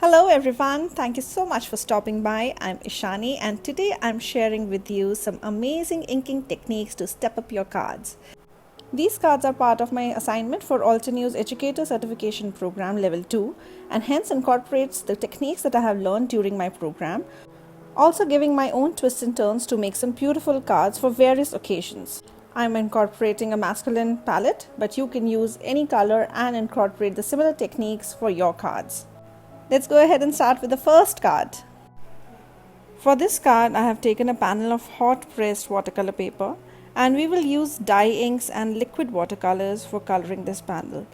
Hello everyone, thank you so much for stopping by. I'm Ishani and today I'm sharing with you some amazing inking techniques to step up your cards. These cards are part of my assignment for Altenew's Educator certification program level 2 and hence incorporates the techniques that I have learned during my program, also giving my own twists and turns to make some beautiful cards for various occasions. I'm incorporating a masculine palette, but you can use any color and incorporate the similar techniques for your cards. Let's go ahead and start with the first card. For this card, I have taken a panel of hot pressed watercolor paper and we will use dye inks and liquid watercolors for coloring this panel.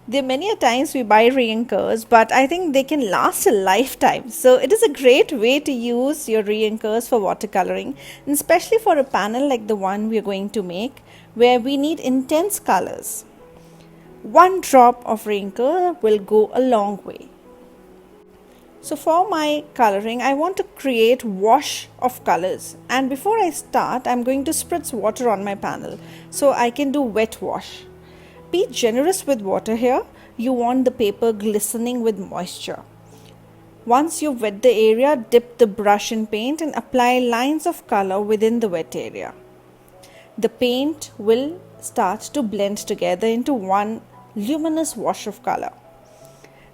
There are many a times we buy reinkers, but I think they can last a lifetime. So it is a great way to use your reinkers for watercoloring, and especially for a panel like the one we are going to make, where we need intense colors. One drop of reinker will go a long way. So for my coloring, I want to create wash of colors, and before I start, I'm going to spritz water on my panel so I can do wet wash. Be generous with water here. You want the paper glistening with moisture. Once you've wet the area, dip the brush in paint and apply lines of color within the wet area. The paint will start to blend together into one luminous wash of color.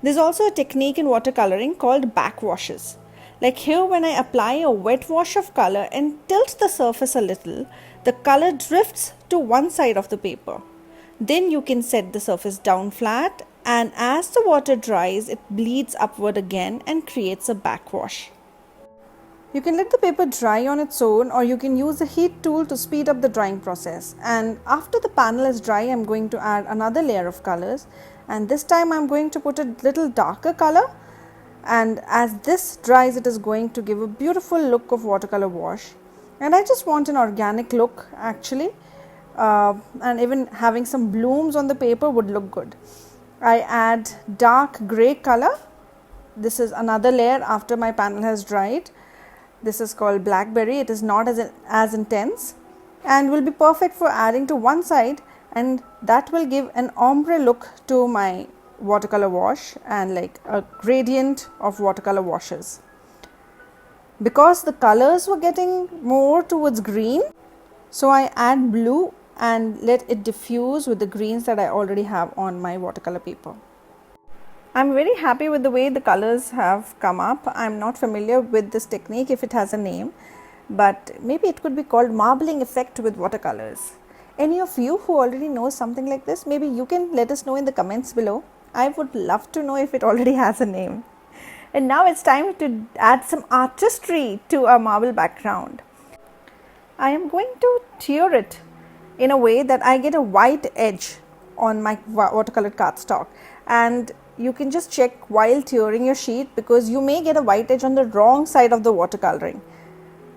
There's also a technique in watercoloring called backwashes. Like here, when I apply a wet wash of color and tilt the surface a little, the color drifts to one side of the paper. Then you can set the surface down flat, and as the water dries, it bleeds upward again and creates a backwash. You can let the paper dry on its own, or you can use the heat tool to speed up the drying process. And after the panel is dry, I'm going to add another layer of colors, and this time I'm going to put a little darker color, and as this dries, it is going to give a beautiful look of watercolor wash. And I just want an organic look actually, and even having some blooms on the paper would look good. I add dark gray color. This is another layer after my panel has dried. This is called blackberry. It is not as intense and will be perfect for adding to one side, and that will give an ombre look to my watercolor wash and like a gradient of watercolor washes. Because the colors were getting more towards green, so I add blue and let it diffuse with the greens that I already have on my watercolor paper. I'm very happy with the way the colors have come up. I'm not familiar with this technique if it has a name, but maybe it could be called marbling effect with watercolors. Any of you who already know something like this, maybe you can let us know in the comments below. I would love to know if it already has a name. And now it's time to add some artistry to our marble background. I am going to tear it in a way that I get a white edge on my watercolor cardstock, and you can just check while tearing your sheet because you may get a white edge on the wrong side of the watercoloring.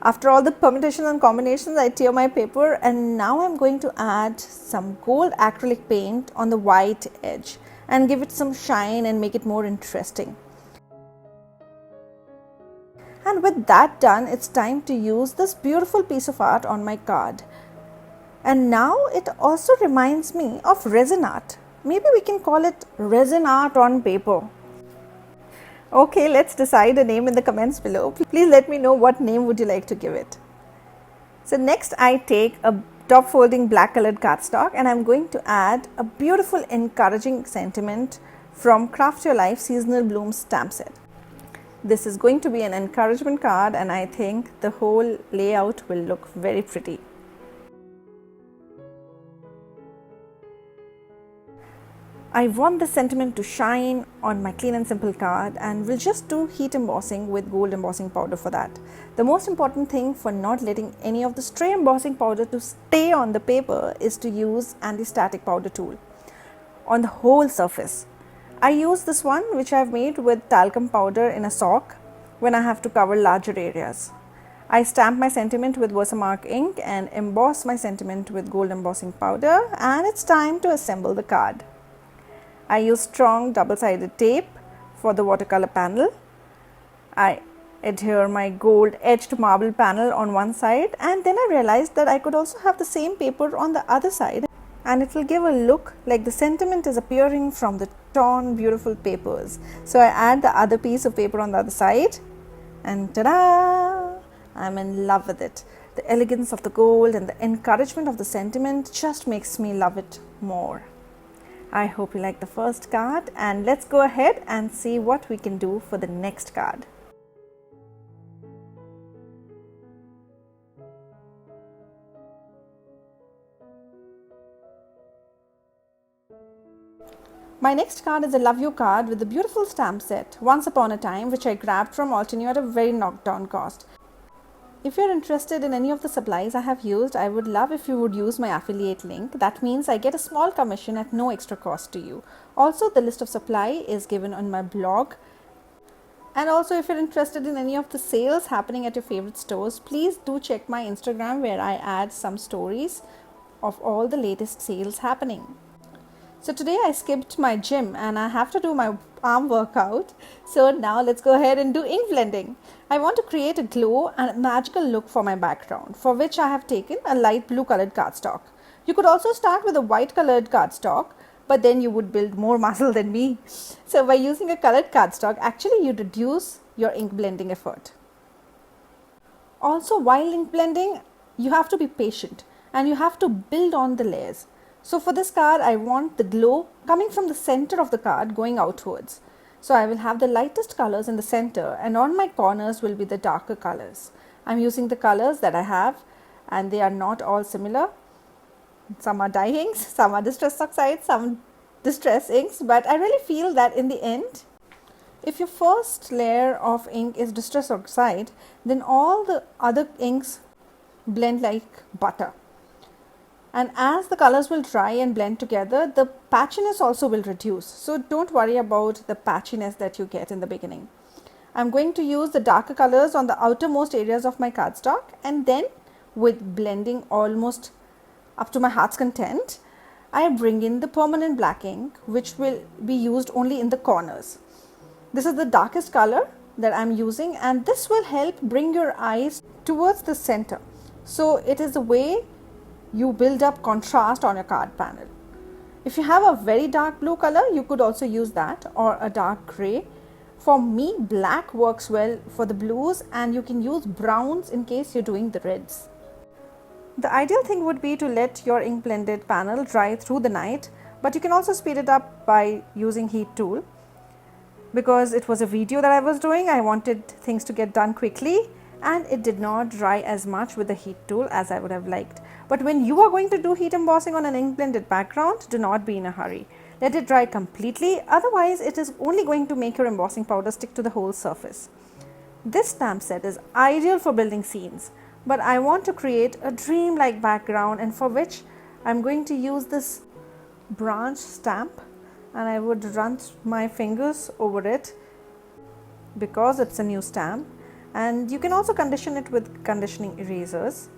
After all the permutations and combinations, I tear my paper, and now I'm going to add some gold acrylic paint on the white edge and give it some shine and make it more interesting. And with that done, it's time to use this beautiful piece of art on my card. And now it also reminds me of resin art. Maybe we can call it resin art on paper. Okay, let's decide a name in the comments below. Please let me know what name would you like to give it. So next I take a top folding black colored cardstock and I'm going to add a beautiful encouraging sentiment from Craft Your Life Seasonal Blooms stamp set. This is going to be an encouragement card, and I think the whole layout will look very pretty. I want the sentiment to shine on my clean and simple card, and we'll just do heat embossing with gold embossing powder for that. The most important thing for not letting any of the stray embossing powder to stay on the paper is to use anti-static powder tool on the whole surface. I use this one which I've made with talcum powder in a sock when I have to cover larger areas. I stamp my sentiment with Versamark ink and emboss my sentiment with gold embossing powder, and it's time to assemble the card. I use strong double-sided tape for the watercolor panel. I adhere my gold edged marble panel on one side, and then I realized that I could also have the same paper on the other side, and it will give a look like the sentiment is appearing from the torn beautiful papers. So I add the other piece of paper on the other side, and ta-da! I'm in love with it. The elegance of the gold and the encouragement of the sentiment just makes me love it more. I hope you like the first card, and let's go ahead and see what we can do for the next card. My next card is a Love You card with a beautiful stamp set, Once Upon a Time, which I grabbed from Altenew at a very knocked down cost. If you're interested in any of the supplies I have used, I would love if you would use my affiliate link. That means I get a small commission at no extra cost to you. Also, the list of supply is given on my blog. And also, if you're interested in any of the sales happening at your favorite stores, please do check my Instagram where I add some stories of all the latest sales happening. So today I skipped my gym and I have to do my arm workout. So now let's go ahead and do ink blending. I want to create a glow and a magical look for my background, for which I have taken a light blue colored cardstock. You could also start with a white colored cardstock, but then you would build more muscle than me. So by using a colored cardstock, actually you reduce your ink blending effort. Also, while ink blending, you have to be patient and you have to build on the layers. So for this card, I want the glow coming from the center of the card going outwards. So I will have the lightest colors in the center, and on my corners will be the darker colors. I'm using the colors that I have, and they are not all similar. Some are dye inks, some are distress oxides, some distress inks, but I really feel that in the end, if your first layer of ink is distress oxide, then all the other inks blend like butter. And as the colors will dry and blend together, the patchiness also will reduce. So don't worry about the patchiness that you get in the beginning. I'm going to use the darker colors on the outermost areas of my cardstock, and then with blending almost up to my heart's content, I bring in the permanent black ink, which will be used only in the corners. This is the darkest color that I'm using, and this will help bring your eyes towards the center. So it is a way you build up contrast on your card panel. If you have a very dark blue color, you could also use that, or a dark gray. For me, black works well for the blues, and you can use browns in case you're doing the reds. The ideal thing would be to let your ink blended panel dry through the night, but you can also speed it up by using heat tool. Because it was a video that I was doing, I wanted things to get done quickly, and it did not dry as much with the heat tool as I would have liked. But when you are going to do heat embossing on an ink blended background, do not be in a hurry. Let it dry completely, otherwise it is only going to make your embossing powder stick to the whole surface. This stamp set is ideal for building scenes, but I want to create a dream-like background, and for which I'm going to use this branch stamp, and I would run my fingers over it because it's a new stamp, and you can also condition it with conditioning erasers.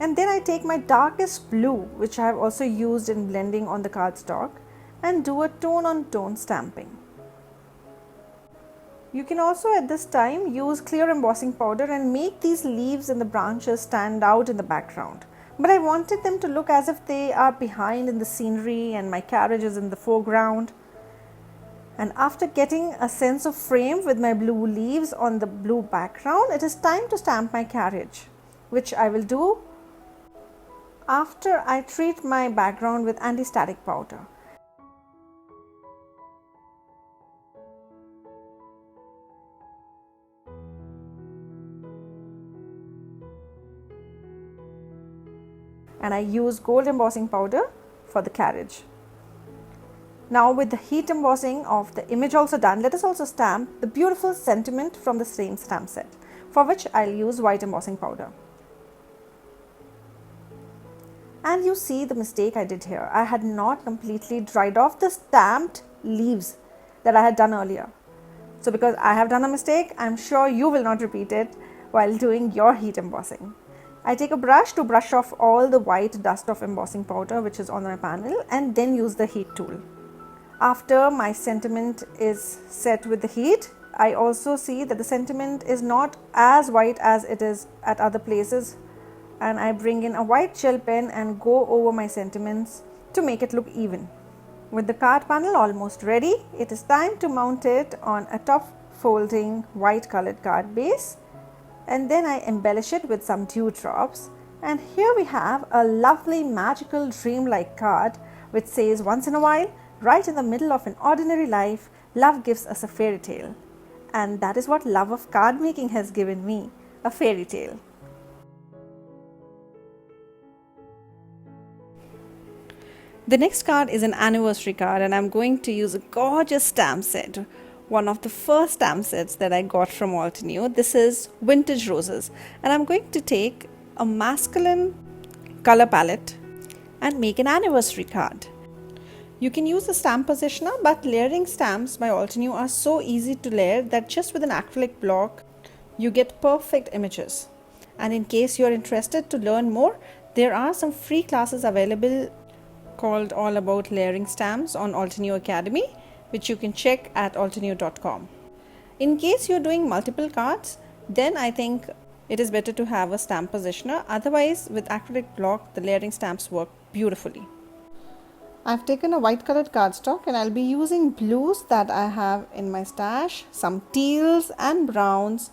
And then I take my darkest blue, which I have also used in blending on the cardstock, and do a tone on tone stamping. You can also at this time use clear embossing powder and make these leaves and the branches stand out in the background. But I wanted them to look as if they are behind in the scenery and my carriage is in the foreground. And after getting a sense of frame with my blue leaves on the blue background, it is time to stamp my carriage, which I will do after I treat my background with anti-static powder. And I use gold embossing powder for the carriage. Now with the heat embossing of the image also done, let us also stamp the beautiful sentiment from the same stamp set, for which I'll use white embossing powder. And you see the mistake I did here. I had not completely dried off the stamped leaves that I had done earlier. So because I have done a mistake, I'm sure you will not repeat it while doing your heat embossing. I take a brush to brush off all the white dust of embossing powder which is on my panel, and then use the heat tool. After my sentiment is set with the heat, I also see that the sentiment is not as white as it is at other places and I bring in a white gel pen and go over my sentiments to make it look even. With the card panel almost ready, it is time to mount it on a top folding white colored card base, and then I embellish it with some dewdrops. And here we have a lovely magical dreamlike card which says, once in a while, right in the middle of an ordinary life, love gives us a fairy tale. And that is what love of card making has given me, a fairy tale. The next card is an anniversary card, and I'm going to use a gorgeous stamp set. One of the first stamp sets that I got from Altenew. This is Vintage Roses, and I'm going to take a masculine color palette and make an anniversary card. You can use a stamp positioner, but layering stamps by Altenew are so easy to layer that just with an acrylic block you get perfect images. And in case you're interested to learn more, there are some free classes available called All About Layering Stamps on Altenew Academy, which you can check at altenew.com. In case you're doing multiple cards, then I think it is better to have a stamp positioner. Otherwise, with acrylic block, the layering stamps work beautifully. I've taken a white colored cardstock, and I'll be using blues that I have in my stash, some teals and browns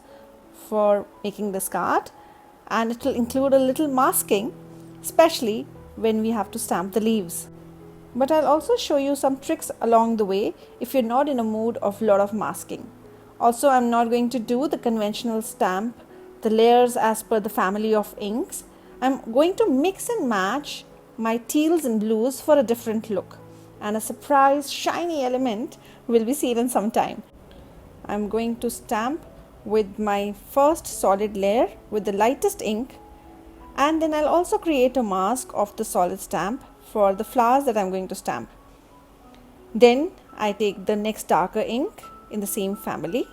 for making this card, and it will include a little masking, especially when we have to stamp the leaves. But I'll also show you some tricks along the way if you're not in a mood of a lot of masking. Also, I'm not going to do the conventional stamp, the layers as per the family of inks. I'm going to mix and match my teals and blues for a different look, and a surprise shiny element will be seen in some time. I'm going to stamp with my first solid layer with the lightest ink, and then I'll also create a mask of the solid stamp for the flowers that I'm going to stamp. Then I take the next darker ink in the same family.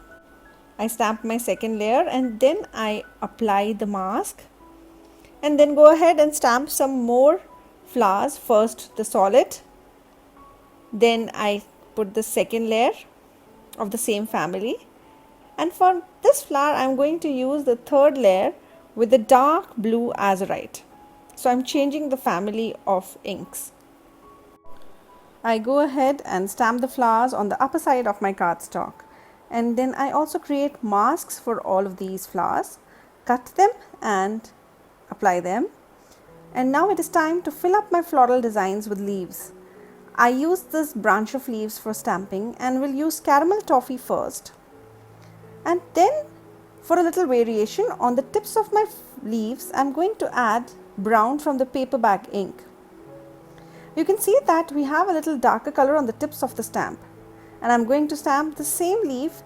I stamp my second layer, and then I apply the mask, and then go ahead and stamp some more flowers. First the solid, then I put the second layer of the same family, and for this flower I'm going to use the third layer with the dark blue azurite. So I'm changing the family of inks. I go ahead and stamp the flowers on the upper side of my cardstock, and then I also create masks for all of these flowers, cut them and apply them. And now it is time to fill up my floral designs with leaves. I use this branch of leaves for stamping and will use caramel toffee first, and then for a little variation on the tips of my leaves I'm going to add brown from the paper bag ink. You can see that we have a little darker color on the tips of the stamp, and I'm going to stamp the same leaf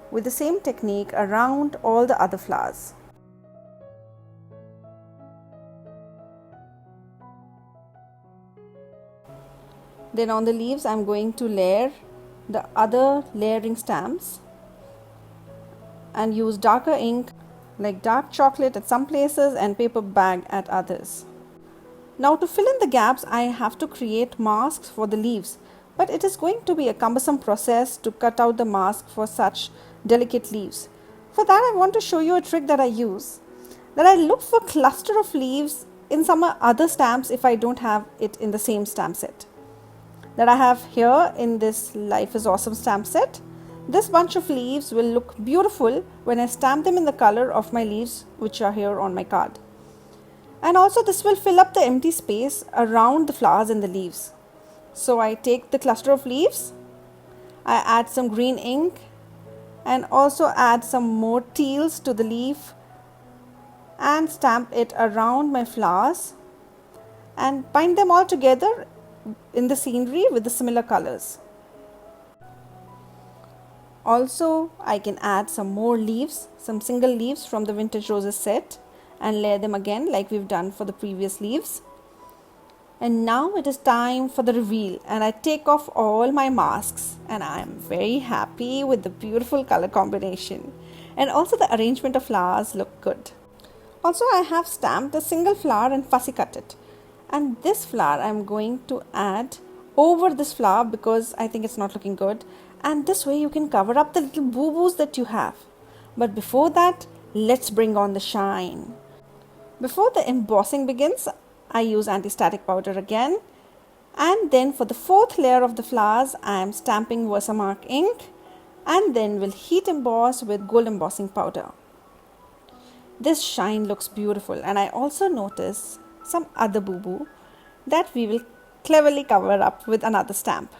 with the same technique around all the other flowers. Then on the leaves I'm going to layer the other layering stamps and use darker ink like dark chocolate at some places and paper bag at others. Now to fill in the gaps I have to create masks for the leaves, but it is going to be a cumbersome process to cut out the mask for such delicate leaves. For that I want to show you a trick that I use, that I look for cluster of leaves in some other stamps if I don't have it in the same stamp set that I have here in this Life is Awesome stamp set. This bunch of leaves will look beautiful when I stamp them in the color of my leaves which are here on my card. And also this will fill up the empty space around the flowers and the leaves. So I take the cluster of leaves, I add some green ink and also add some more teals to the leaf and stamp it around my flowers and bind them all together in the scenery with the similar colors. Also I can add some more leaves, some single leaves from the Vintage Roses set, and layer them again like we've done for the previous leaves. And now it is time for the reveal, and I take off all my masks and I am very happy with the beautiful color combination, and also the arrangement of flowers look good. Also I have stamped a single flower and fussy cut it, and this flower I'm going to add over this flower because I think it's not looking good, and this way you can cover up the little boo-boos that you have. But before that, let's bring on the shine. Before the embossing begins, I use anti-static powder again, and then for the fourth layer of the flowers I am stamping Versamark ink, and then will heat emboss with gold embossing powder. This shine looks beautiful, and I also notice some other boo-boo that we will cleverly cover up with another stamp.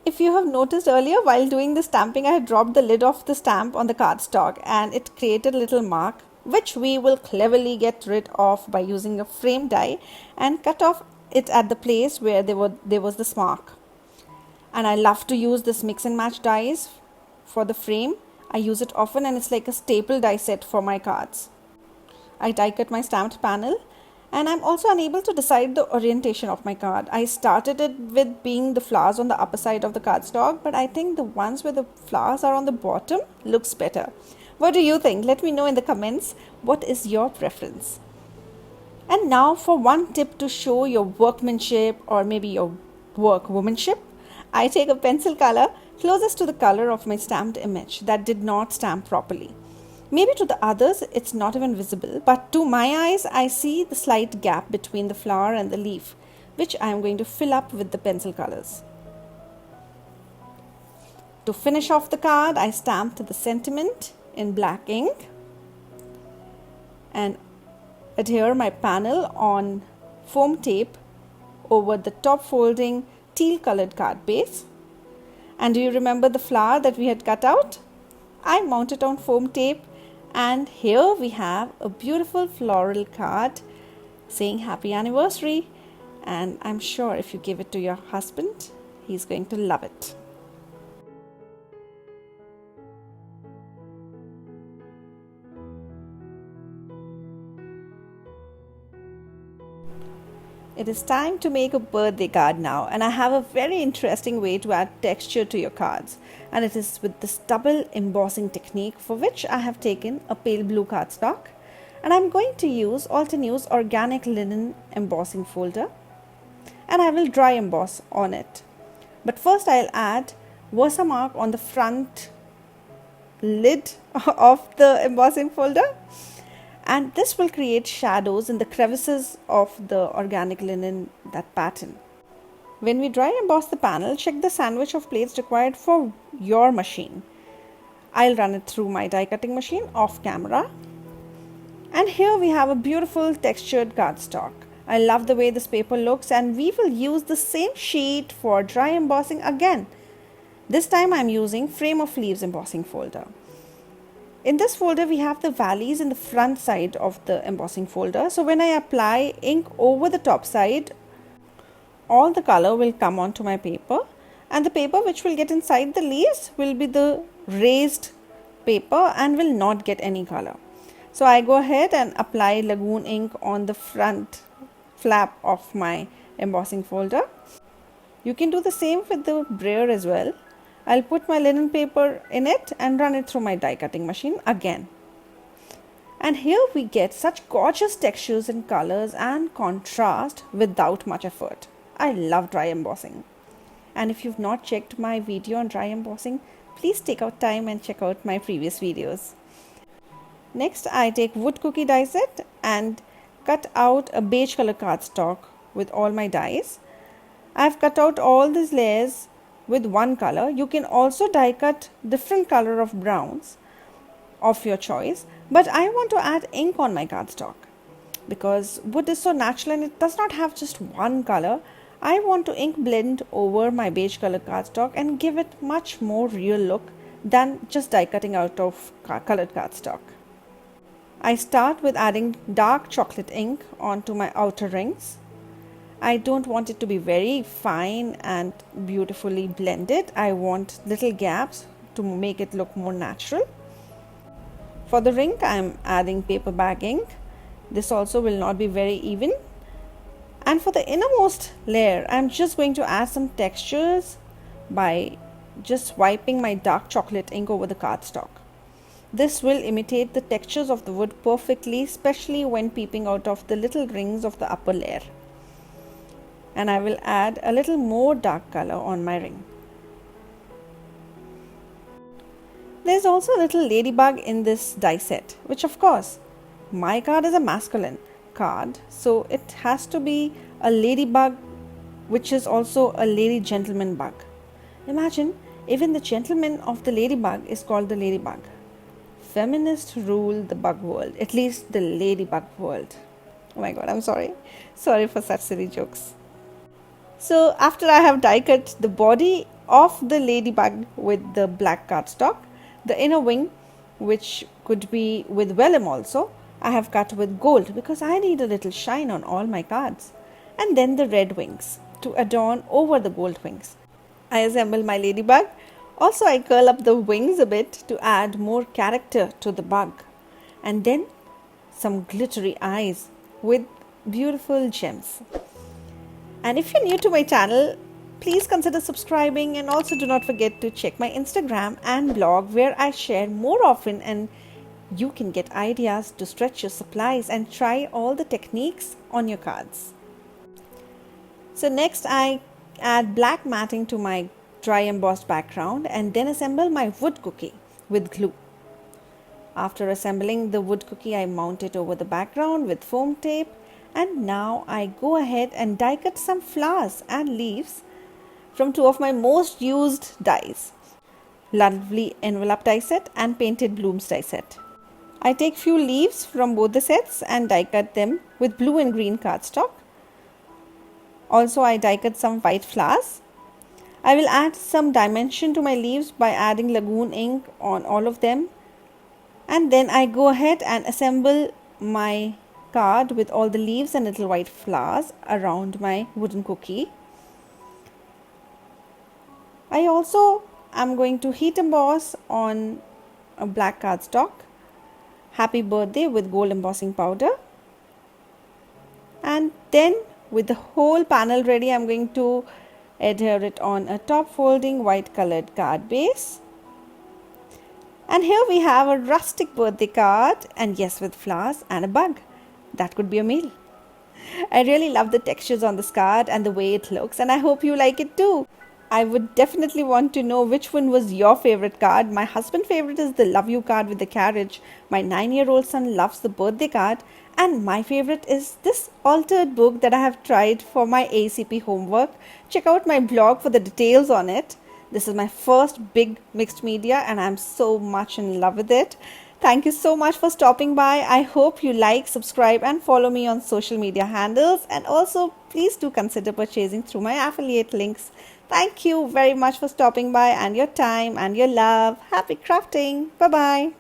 If you have noticed earlier, while doing the stamping, I had dropped the lid of the stamp on the cardstock and it created a little mark, which we will cleverly get rid of by using a frame die and cut off it at the place where there was this mark. And I love to use this mix and match dies for the frame. I use it often and it's like a staple die set for my cards. I die cut my stamped panel, and I'm also unable to decide the orientation of my card. I started it with being the flowers on the upper side of the cardstock, but I think the ones where the flowers are on the bottom looks better. What do you think? Let me know in the comments. What is your preference? And now for one tip to show your workmanship or maybe your workwomanship, I take a pencil color closest to the color of my stamped image that did not stamp properly. Maybe to the others it's not even visible, but to my eyes I see the slight gap between the flower and the leaf, which I am going to fill up with the pencil colors. To finish off the card, I stamped the sentiment in black ink and adhere my panel on foam tape over the top folding teal colored card base. And do you remember the flower that we had cut out? I mount it on foam tape, and here we have a beautiful floral card saying happy anniversary, and I'm sure if you give it to your husband, he's going to love it. It is time to make a birthday card now, and I have a very interesting way to add texture to your cards, and it is with this double embossing technique, for which I have taken a pale blue cardstock and I'm going to use Altenew's organic linen embossing folder, and I will dry emboss on it. But first I'll add Versamark on the front lid of the embossing folder, and this will create shadows in the crevices of the organic linen, that pattern. When we dry emboss the panel, check the sandwich of plates required for your machine. I'll run it through my die cutting machine off camera. And here we have a beautiful textured cardstock. I love the way this paper looks, and we will use the same sheet for dry embossing again. This time I'm using Frame of Leaves embossing folder. In this folder we have the valleys in the front side of the embossing folder. So when I apply ink over the top side, all the color will come onto my paper, and the paper which will get inside the leaves will be the raised paper and will not get any color. So I go ahead and apply lagoon ink on the front flap of my embossing folder. You can do the same with the brayer as well. I'll put my linen paper in it and run it through my die cutting machine again. And here we get such gorgeous textures and colors and contrast without much effort. I love dry embossing. And if you've not checked my video on dry embossing, please take out time and check out my previous videos. Next, I take wood cookie die set and cut out a beige color cardstock with all my dies. I've cut out all these layers with one color. You can also die cut different color of browns of your choice, but I want to add ink on my cardstock because wood is so natural and it does not have just one color. I want to ink blend over my beige color cardstock and give it much more real look than just die cutting out of colored cardstock. I start with adding dark chocolate ink onto my outer rings. I don't want it to be very fine and beautifully blended. I want little gaps to make it look more natural. For the ring, I am adding paper bag ink. This also will not be very even. And for the innermost layer, I am just going to add some textures by just wiping my dark chocolate ink over the cardstock. This will imitate the textures of the wood perfectly, especially when peeping out of the little rings of the upper layer. And I will add a little more dark color on my ring. There's also a little ladybug in this die set, which of course my card is a masculine card, so it has to be a ladybug, which is also a lady gentleman bug. Imagine, even the gentleman of the ladybug is called the ladybug. Feminists rule the bug world, at least the ladybug world. Oh my god, I'm sorry. Sorry for such silly jokes. So after I have die cut the body of the ladybug with the black cardstock, the inner wing, which could be with vellum also, I have cut with gold because I need a little shine on all my cards. And then the red wings to adorn over the gold wings. I assemble my ladybug. Also, I curl up the wings a bit to add more character to the bug. And then some glittery eyes with beautiful gems. And if you're new to my channel, please consider subscribing, and also do not forget to check my Instagram and blog where I share more often, and you can get ideas to stretch your supplies and try all the techniques on your cards. So next I add black matting to my dry embossed background and then assemble my wood cookie with glue. After assembling the wood cookie, I mount it over the background with foam tape, and now I go ahead and die cut some flowers and leaves from two of my most used dies, lovely envelope die set and painted blooms die set. I take few leaves from both the sets and die cut them with blue and green cardstock. Also, I die cut some white flowers. I will add some dimension to my leaves by adding lagoon ink on all of them. And then I go ahead and assemble my card with all the leaves and little white flowers around my wooden cookie. I also am going to heat emboss on a black cardstock happy birthday with gold embossing powder. And then with the whole panel ready, I'm going to adhere it on a top folding white colored card base. And here we have a rustic birthday card, and yes, with flowers and a bug. That could be a meal. I really love the textures on this card and the way it looks, and I hope you like it too. I would definitely want to know which one was your favorite card. My husband's favorite is the love you card with the carriage. My 9-year-old son loves the birthday card. And my favorite is this altered book that I have tried for my AECP homework. Check out my blog for the details on it. This is my first big mixed media and I'm so much in love with it. Thank you so much for stopping by. I hope you like, subscribe and follow me on social media handles. And also please do consider purchasing through my affiliate links. Thank you very much for stopping by and your time and your love. Happy crafting. Bye-bye.